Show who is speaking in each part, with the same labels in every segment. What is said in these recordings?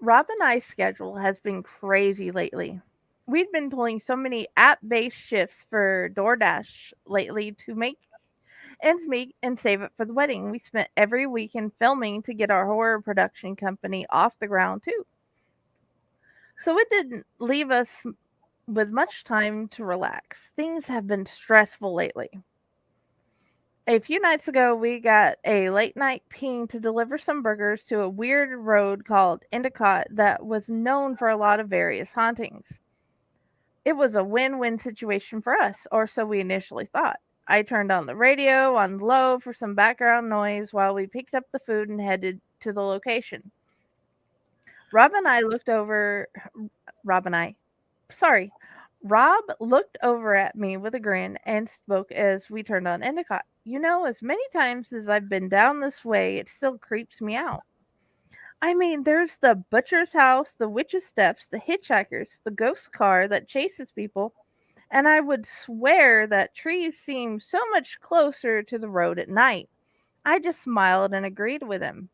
Speaker 1: Rob and I's schedule has been crazy lately. We've been pulling so many app based shifts for DoorDash lately to make ends meet and save it for the wedding. We spent every weekend filming to get our horror production company off the ground, too. So it didn't leave us with much time to relax. Things have been stressful lately. A few nights ago, we got a late night ping to deliver some burgers to a weird road called Endicott that was known for a lot of various hauntings. It was a win win situation for us, or so we initially thought. I turned on the radio on low for some background noise while we picked up the food and headed to the location. Rob and I looked over. Rob and I. Sorry. Rob looked over at me with a grin and spoke as we turned on Endicott. You know, as many times as I've been down this way, it still creeps me out. I mean, there's the butcher's house, the witch's steps, the hitchhikers, the ghost car that chases people, and I would swear that trees seem so much closer to the road at night. I just smiled and agreed with him.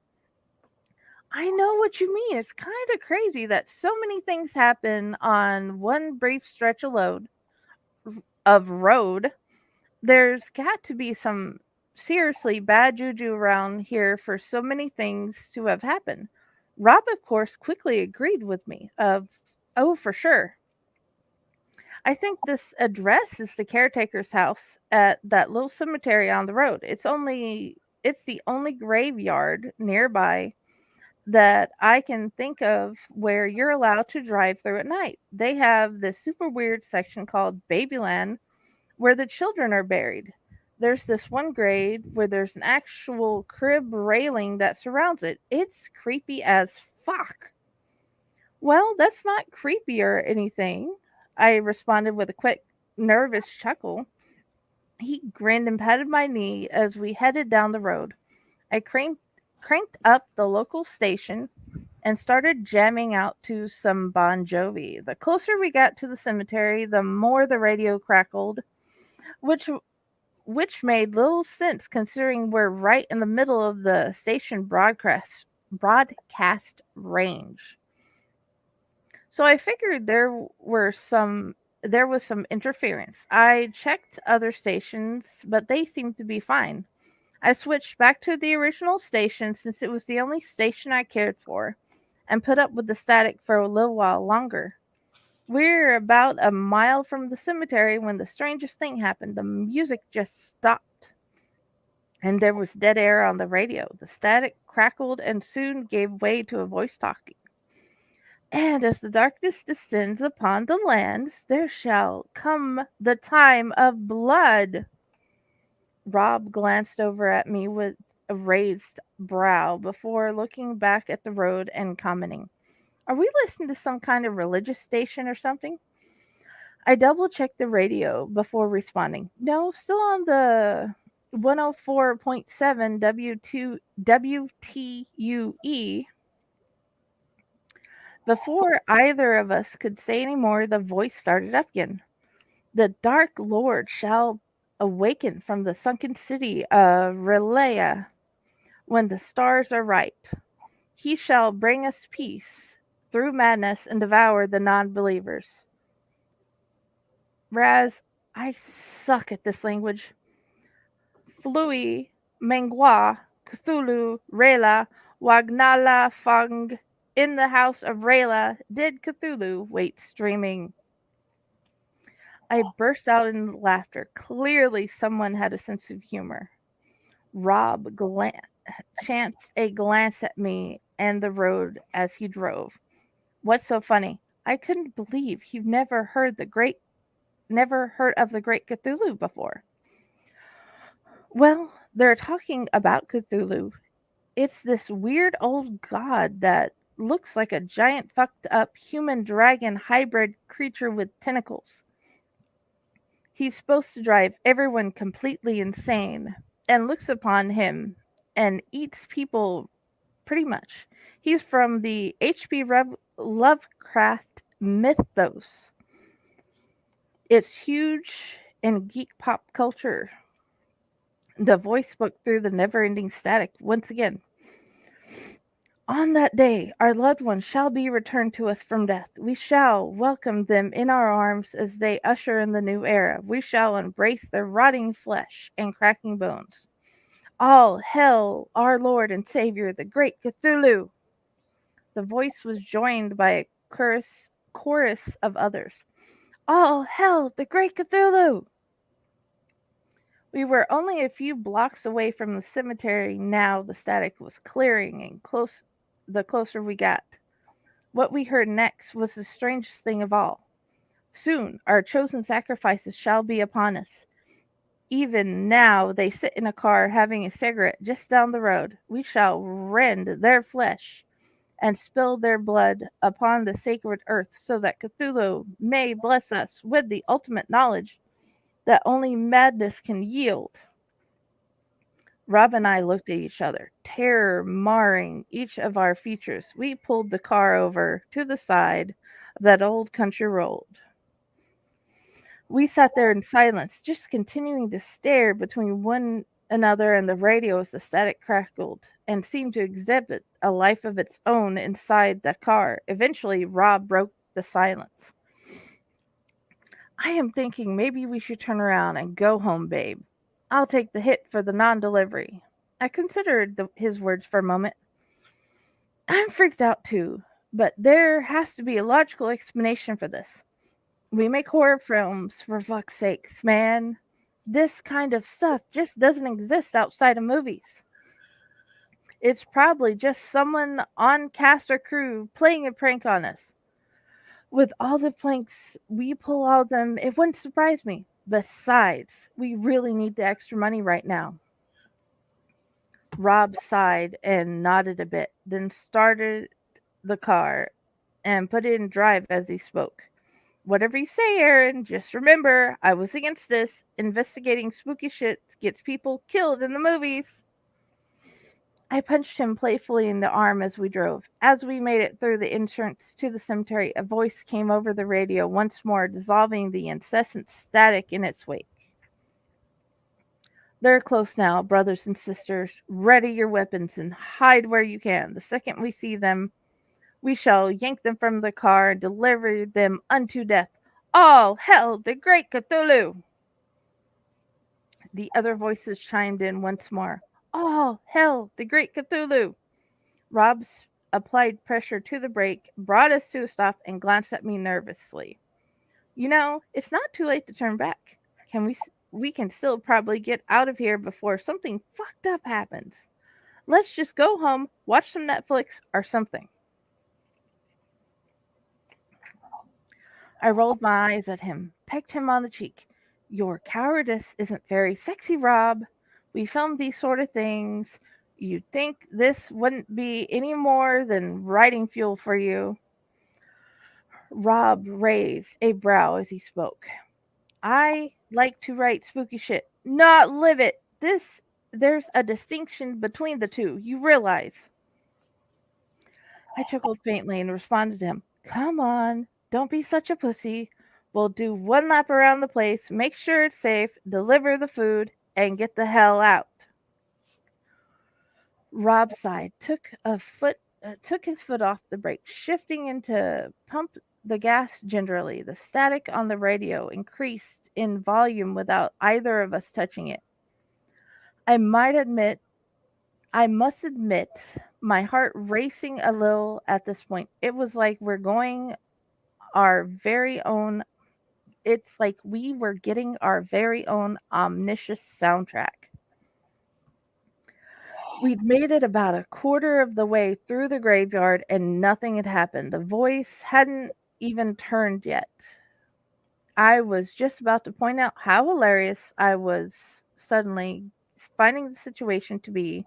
Speaker 1: I know what you mean. It's kind of crazy that so many things happen on one brief stretch of road. There's got to be some seriously bad juju around here for so many things to have happened. Rob, of course, quickly agreed with me. Oh, for sure. I think this address is the caretaker's house at that little cemetery on the road. It's the only graveyard nearby that I can think of where you're allowed to drive through at night. They have this super weird section called Babyland where the children are buried. There's this one grave where there's an actual crib railing that surrounds it. It's creepy as fuck. Well, that's not creepy or anything, I responded with a quick, nervous chuckle. He grinned and patted my knee as we headed down the road. I cranked up the local station and started jamming out to some Bon Jovi. The closer we got to the cemetery, the more the radio crackled, which which made little sense considering we're right in the middle of the station broadcast range. So I figured there was some interference. I checked other stations, but they seemed to be fine. I switched back to the original station since it was the only station I cared for, and put up with the static for a little while longer. We're about a mile from the cemetery when the strangest thing happened. The music just stopped, and there was dead air on the radio. The static crackled and soon gave way to a voice talking. And as the darkness descends upon the lands, there shall come the time of blood. Rob glanced over at me with a raised brow before looking back at the road and commenting, are we listening to some kind of religious station or something? I double checked the radio before responding. No, still on the 104.7 W2 WTUE. Before either of us could say any more, the voice started up again. The Dark Lord shall awaken from the sunken city of Relea when the stars are right. He shall bring us peace through madness and devour the non believers. Raz, I suck at this language. Flui, Mengwa, Cthulhu, Rela, Wagnala, Fung. In the house of Rela did Cthulhu wait streaming. I burst out in laughter. Clearly, someone had a sense of humor. Rob chanced a glance at me and the road as he drove. What's so funny? I couldn't believe he'd never heard of the great Cthulhu before. Well, they're talking about Cthulhu. It's this weird old god that looks like a giant fucked up human dragon hybrid creature with tentacles. He's supposed to drive everyone completely insane and looks upon him and eats people pretty much. He's from the Lovecraft mythos. It's huge in geek pop culture. The voice spoke through the never ending static once again. On that day, our loved ones shall be returned to us from death. We shall welcome them in our arms as they usher in the new era. We shall embrace their rotting flesh and cracking bones. All hail our Lord and Savior, the great Cthulhu! The voice was joined by a chorus of others. All hail the great Cthulhu! We were only a few blocks away from the cemetery now. The static was clearing and the closer we got. What we heard next was the strangest thing of all. Soon our chosen sacrifices shall be upon us. Even now they sit in a car having a cigarette just down the road. We shall rend their flesh and spill their blood upon the sacred earth so that Cthulhu may bless us with the ultimate knowledge that only madness can yield. Rob and I looked at each other, terror marring each of our features. We pulled the car over to the side of that old country road. We sat there in silence, just continuing to stare between one another and the radio as the static crackled and seemed to exhibit a life of its own inside the car. Eventually, Rob broke the silence. I am thinking maybe we should turn around and go home, babe. I'll take the hit for the non delivery. I considered his words for a moment. I'm freaked out too, but there has to be a logical explanation for this. We make horror films, for fuck's sakes, man. This kind of stuff just doesn't exist outside of movies. It's probably just someone on cast or crew playing a prank on us. With all the pranks we pull on them, it wouldn't surprise me. Besides, we really need the extra money right now. Rob sighed and nodded a bit, then started the car and put it in drive as he spoke. Whatever you say, Aaron, just remember, I was against this. Investigating spooky shit gets people killed in the movies. I punched him playfully in the arm as we drove. As we made it through the entrance to the cemetery, a voice came over the radio once more, dissolving the incessant static in its wake. They're close now, brothers and sisters. Ready your weapons and hide where you can. The second we see them, we shall yank them from the car and deliver them unto death. All hail the great Cthulhu! The other voices chimed in once more. All hail the great Cthulhu! Rob's applied pressure to the brake, brought us to a stop, and glanced at me nervously. You know, it's not too late to turn back. Can we can still probably get out of here before something fucked up happens. Let's just go home, watch some Netflix or something. I rolled my eyes at him, pecked him on the cheek. Your cowardice isn't very sexy, Rob. We filmed these sort of things. You'd think this wouldn't be any more than writing fuel for you. Rob raised a brow as he spoke. I like to write spooky shit, not live it. There's a distinction between the two, you realize. I chuckled faintly and responded to him. Come on, don't be such a pussy. We'll do one lap around the place, make sure it's safe, deliver the food, and get the hell out. Rob sighed, took his foot off the brake, shifting into pump the gas gingerly. The static on the radio increased in volume without either of us touching it. I must admit, my heart racing a little at this point. It was like we're going our very own it's like we were getting our very own omniscient soundtrack. We'd made it about a quarter of the way through the graveyard and nothing had happened. The voice hadn't even turned yet. I was just about to point out how hilarious I was suddenly finding the situation to be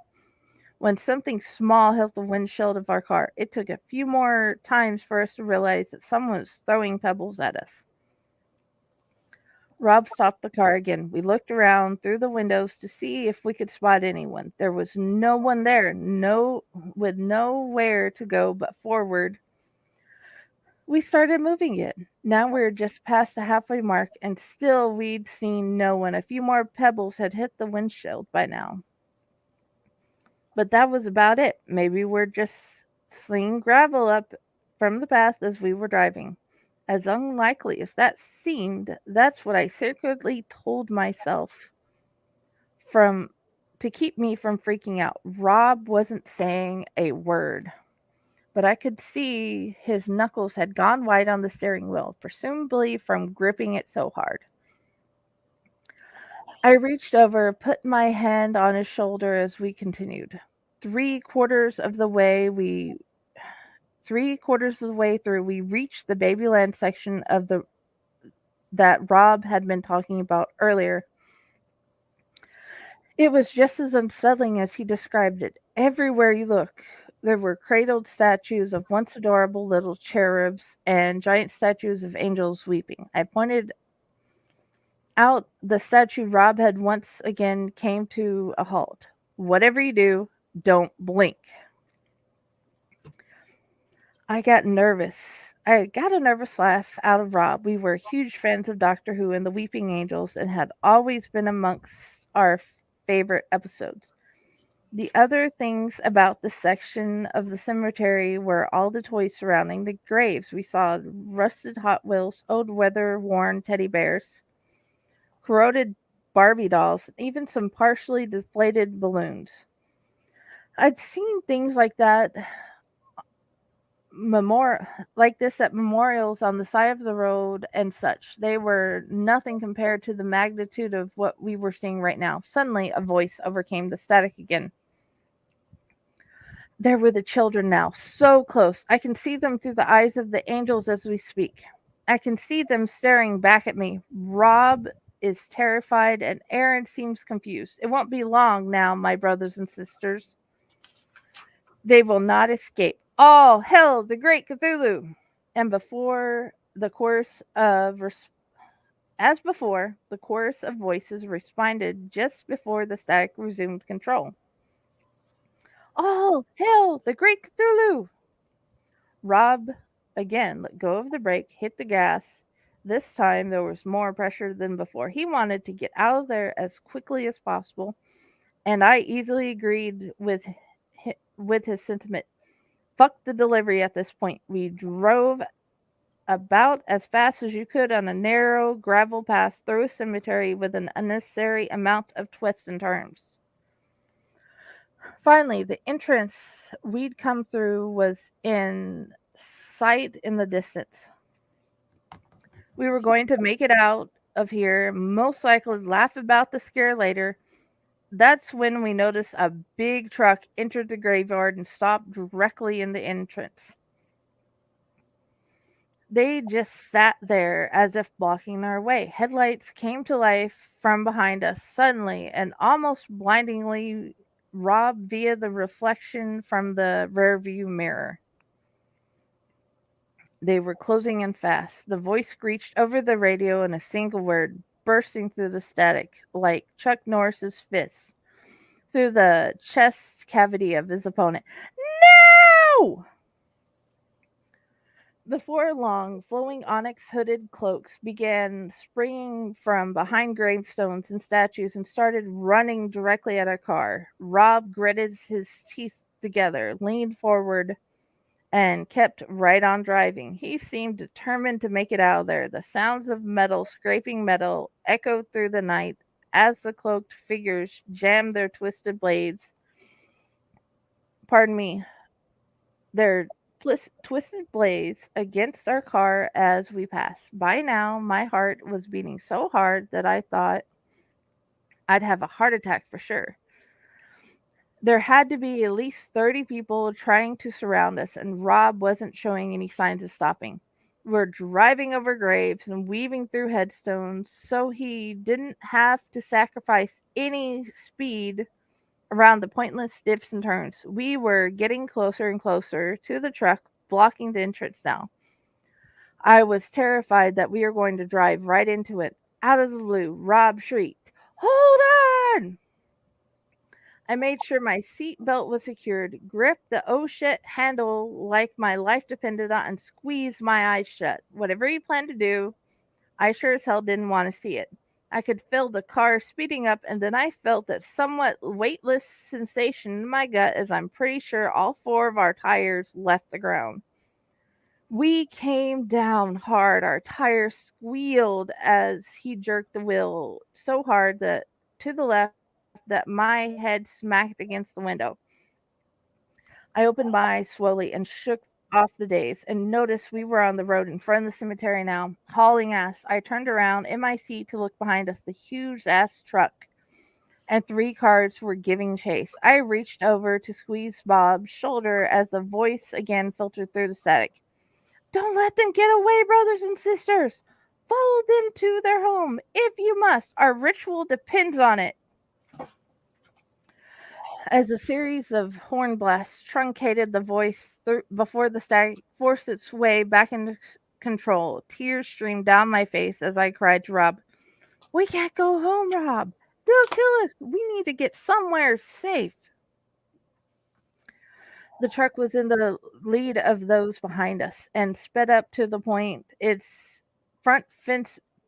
Speaker 1: when something small hit the windshield of our car. It took a few more times for us to realize that someone was throwing pebbles at us. Rob stopped the car again. We looked around through the windows to see if we could spot anyone. There was no one there, with nowhere to go but forward. We started moving it. Now we were just past the halfway mark, and still we'd seen no one. A few more pebbles had hit the windshield by now. But that was about it. Maybe we're just slinging gravel up from the path as we were driving. As unlikely as that seemed, that's what I secretly told myself from to keep me from freaking out. Rob wasn't saying a word, but I could see his knuckles had gone white on the steering wheel, presumably from gripping it so hard. I reached over, put my hand on his shoulder as we continued. Three quarters of the way we 3/4 of the way through, we reached the Babyland section of the that Rob had been talking about earlier. It was just as unsettling as he described it. Everywhere you look, there were cradled statues of once adorable little cherubs and giant statues of angels weeping. I pointed out the statue Rob had once again came to a halt. Whatever you do, don't blink. I got a nervous laugh out of Rob. We were huge fans of Doctor Who and the Weeping Angels and had always been amongst our favorite episodes. The other things about this section of the cemetery were all the toys surrounding the graves. We saw rusted Hot Wheels, old weather-worn teddy bears, corroded Barbie dolls, and even some partially deflated balloons. I'd seen things memor like this at memorials on the side of the road and such. They were nothing compared to the magnitude of what we were seeing right now. Suddenly, a voice overcame the static again. There were the children now, so close. I can see them through the eyes of the angels as we speak. I can see them staring back at me. Rob is terrified, and Aaron seems confused. It won't be long now, my brothers and sisters. They will not escape. All hail the great Cthulhu! And as before, the chorus of voices responded just before the static resumed control. All hail the great Cthulhu! Rob again let go of the brake, hit the gas. This time there was more pressure than before. He wanted to get out of there as quickly as possible, and I easily agreed with his sentiment. Fuck the delivery at this point. We drove about as fast as you could on a narrow gravel path through a cemetery with an unnecessary amount of twists and turns. Finally, the entrance we'd come through was in sight in the distance. We were going to make it out of here, most likely laugh about the scare later. That's when we noticed a big truck entered the graveyard and stopped directly in the entrance. They just sat there as if blocking our way. Headlights came to life from behind us suddenly and almost blindingly, Rob via the reflection from the rearview mirror. They were closing in fast. The voice screeched over the radio in a single word, bursting through the static like Chuck Norris's fist through the chest cavity of his opponent. No! Before long, flowing onyx hooded cloaks began springing from behind gravestones and statues and started running directly at our car. Rob gritted his teeth together, leaned forward, and kept right on driving. He seemed determined to make it out of there. The sounds of metal scraping metal echoed through the night as the cloaked figures jammed their twisted blades. Pardon me, their twisted blades against our car as we passed. By now, my heart was beating so hard that I thought I'd have a heart attack for sure. There had to be at least 30 people trying to surround us, and Rob wasn't showing any signs of stopping. We're driving over graves and weaving through headstones, so he didn't have to sacrifice any speed around the pointless dips and turns. We were getting closer and closer to the truck, blocking the entrance now. I was terrified that we were going to drive right into it. Out of the blue, Rob shrieked, "Hold on!" I made sure my seat belt was secured, gripped the oh shit handle like my life depended on, and squeezed my eyes shut. Whatever he planned to do, I sure as hell didn't want to see it. I could feel the car speeding up, and then I felt that somewhat weightless sensation in my gut as I'm pretty sure all four of our tires left the ground. We came down hard. Our tire squealed as he jerked the wheel so hard that to the left that my head smacked against the window. I opened my eyes slowly and shook off the daze and noticed we were on the road in front of the cemetery now, hauling ass. I turned around in my seat to look behind us. The huge ass truck and three cars were giving chase. I reached over to squeeze Bob's shoulder as the voice again filtered through the static. Don't let them get away, brothers and sisters. Follow them to their home if you must. Our ritual depends on it. As a series of horn blasts truncated the voice before the stag forced its way back into control, tears streamed down my face as I cried to Rob, "We can't go home, Rob. They'll kill us. We need to get somewhere safe." The truck was in the lead of those behind us and sped up to the point its front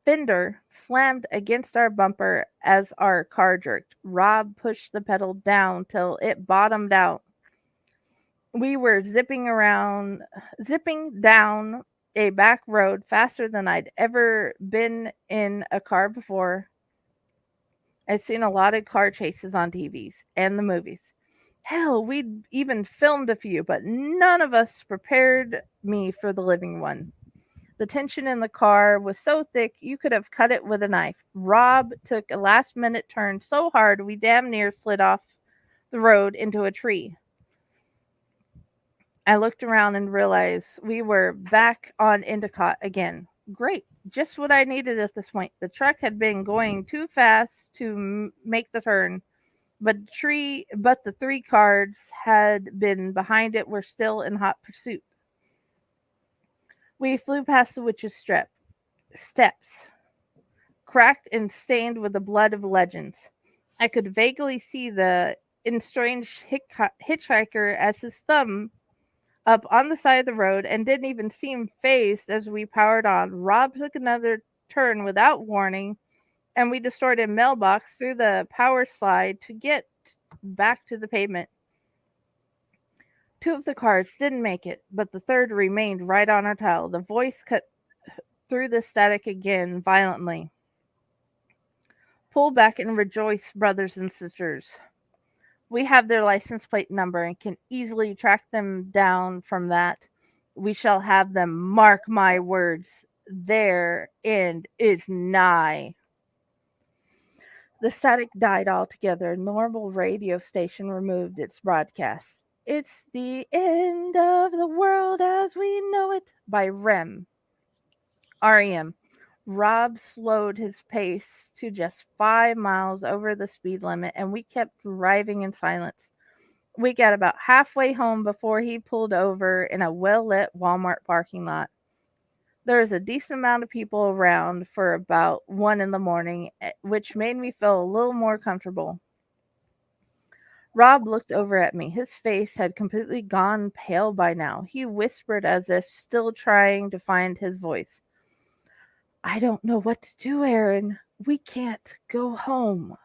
Speaker 1: fender slammed against our bumper as our car jerked. Rob pushed the pedal down till it bottomed out. We were zipping down a back road faster than I'd ever been in a car before. I'd seen a lot of car chases on TVs and the movies. Hell, we'd even filmed a few, but none of us prepared me for the living one. The tension in the car was so thick you could have cut it with a knife. Rob took a last minute turn so hard we damn near slid off the road into a tree. I looked around and realized we were back on Endicott again. Great, just what I needed at this point. The truck had been going too fast to make the turn, but the three cars had been behind it were still in hot pursuit. We flew past the witch's steps, cracked and stained with the blood of legends. I could vaguely see the estranged hitchhiker as his thumb up on the side of the road and didn't even seem phased as we powered on. Rob took another turn without warning, and we destroyed a mailbox through the power slide to get back to the pavement. Two of the cars didn't make it, but the third remained right on our tail. The voice cut through the static again violently. Pull back and rejoice, brothers and sisters. We have their license plate number and can easily track them down from that. We shall have them, mark my words. Their end is nigh. The static died altogether. Normal radio station removed its broadcast. It's the end of the world as we know it by REM. Rob slowed his pace to just 5 miles over the speed limit, and we kept driving in silence. We got about halfway home before he pulled over in a well-lit Walmart parking lot. There was a decent amount of people around for about 1 in the morning, which made me feel a little more comfortable. Rob looked over at me. His face had completely gone pale by now. He whispered as if still trying to find his voice. I don't know what to do, Aaron. We can't go home.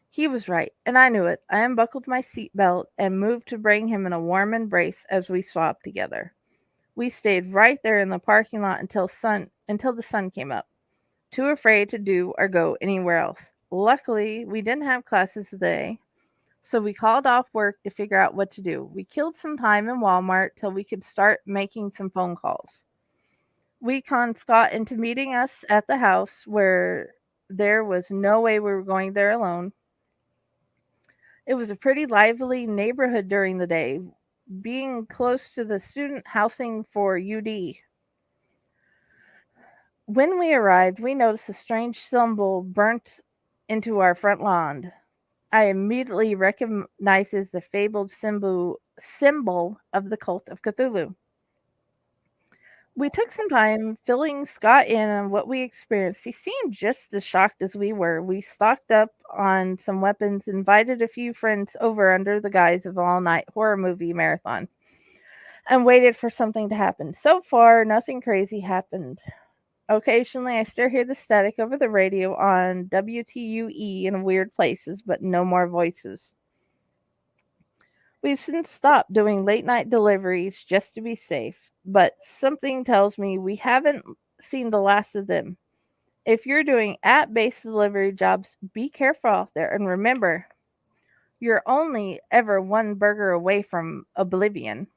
Speaker 1: He was right, and I knew it. I unbuckled my seatbelt and moved to bring him in a warm embrace as we swapped together. We stayed right there in the parking lot until the sun came up, too afraid to do or go anywhere else. Luckily, we didn't have classes today, so we called off work to figure out what to do. We killed some time in Walmart till we could start making some phone calls. We conned Scott into meeting us at the house where there was no way we were going there alone. It was a pretty lively neighborhood during the day, being close to the student housing for UD. When we arrived, we noticed a strange symbol burnt into our front lawn. I immediately recognized as the fabled symbol of the cult of Cthulhu. We took some time filling Scott in on what we experienced. He seemed just as shocked as we were. We stocked up on some weapons, invited a few friends over under the guise of all-night horror movie marathon, and waited for something to happen. So far, nothing crazy happened. Occasionally, I still hear the static over the radio on WTUE in weird places, but no more voices. We've since stopped doing late night deliveries just to be safe, but something tells me we haven't seen the last of them. If you're doing app based delivery jobs, be careful out there and remember, you're only ever one burger away from oblivion.